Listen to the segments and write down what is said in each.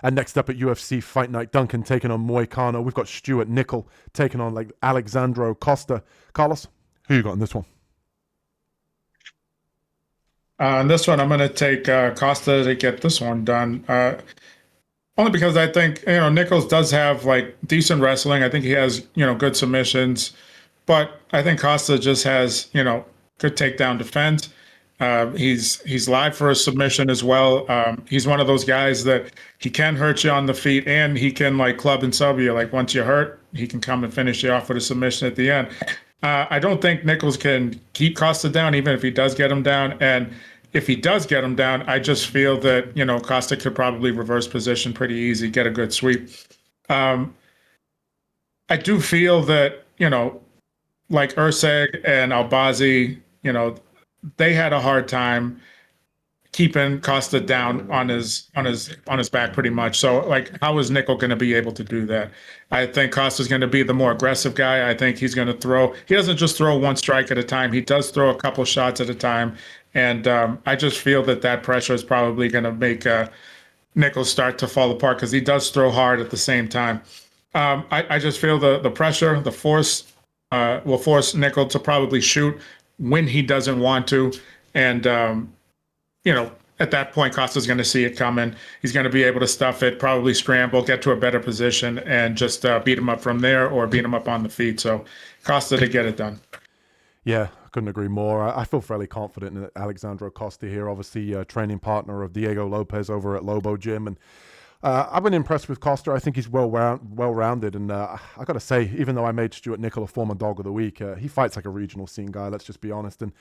And next up at UFC Fight Night, Duncan taking on Moicano. We've got Stewart Nicoll taking on like Alessandro Costa. Carlos, who you got in this one? On this one, I'm going to take Costa to get this one done. Only because I think, Nichols does have like decent wrestling. I think he has, good submissions, but I think Costa just has, good takedown defense. He's live for a submission as well. He's one of those guys that he can hurt you on the feet and he can like club and sub you. Like once you're hurt, he can come and finish you off with a submission at the end. I don't think Nichols can keep Costa down, even if he does get him down. And if he does get him down, I just feel that, Costa could probably reverse position pretty easy, get a good sweep. Um, I do feel that, like Urseg and Albazi, they had a hard time keeping Costa down on his back pretty much. So like how is Nicoll going to be able to do that? I think Costa's going to be the more aggressive guy. I think he's going to throw. He doesn't just throw one strike at a time. He does throw a couple shots at a time. And I just feel that pressure is probably going to make Nichols start to fall apart because he does throw hard at the same time. I just feel the pressure, the force will force Nichols to probably shoot when he doesn't want to. And, at that point, Costa's going to see it coming. He's going to be able to stuff it, probably scramble, get to a better position, and just beat him up from there or beat him up on the feet. So Costa to get it done. Yeah, I couldn't agree more. I feel fairly confident in Alessandro Costa here, obviously a training partner of Diego Lopez over at Lobo Gym. And I've been impressed with Costa. I think he's well-rounded. And I got to say, even though I made Stewart Nicoll a former dog of the week, he fights like a regional scene guy, let's just be honest. And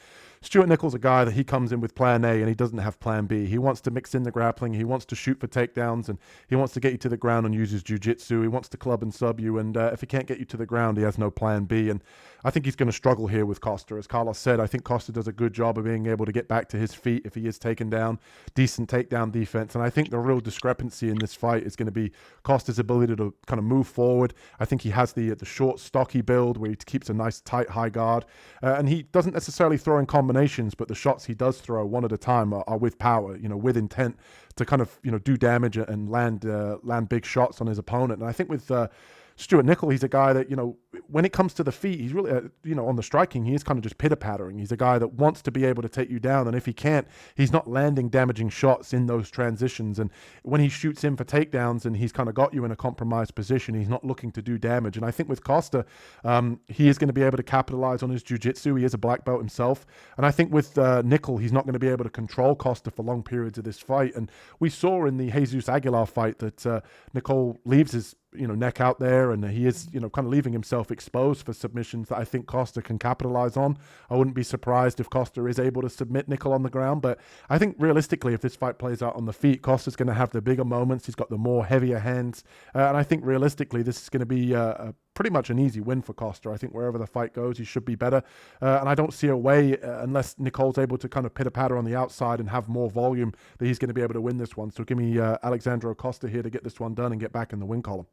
Stewart Nicoll's a guy that he comes in with plan A and he doesn't have plan B. He wants to mix in the grappling. He wants to shoot for takedowns and he wants to get you to the ground and use his jiu-jitsu. He wants to club and sub you. And if he can't get you to the ground, he has no plan B. And I think he's going to struggle here with Costa. As Carlos said, I think Costa does a good job of being able to get back to his feet if he is taken down, decent takedown defense. And I think the real discrepancy in this fight is going to be Costa's ability to kind of move forward. I think he has the short, stocky build where he keeps a nice, tight, high guard. And he doesn't necessarily throw in combinations, but the shots he does throw one at a time are with power, with intent to kind of, do damage and land big shots on his opponent. And I think with Stewart Nicoll, he's a guy that, when it comes to the feet, he's really, on the striking, he is kind of just pitter-pattering. He's a guy that wants to be able to take you down. And if he can't, he's not landing damaging shots in those transitions. And when he shoots in for takedowns and he's kind of got you in a compromised position, he's not looking to do damage. And I think with Costa, he is going to be able to capitalize on his jiu-jitsu. He is a black belt himself. And I think with Nicoll, he's not going to be able to control Costa for long periods of this fight. And we saw in the Jesus Aguilar fight that Nicoll leaves his neck out there, and he is, kind of leaving himself exposed for submissions that I think Costa can capitalize on. I wouldn't be surprised if Costa is able to submit Nicoll on the ground, but I think realistically, if this fight plays out on the feet, Costa's going to have the bigger moments. He's got the more heavier hands, and I think realistically, this is going to be pretty much an easy win for Costa. I think wherever the fight goes, he should be better, and I don't see a way, unless Nicoll's able to kind of pitter-patter on the outside and have more volume, that he's going to be able to win this one. So give me Alessandro Costa here to get this one done and get back in the win column.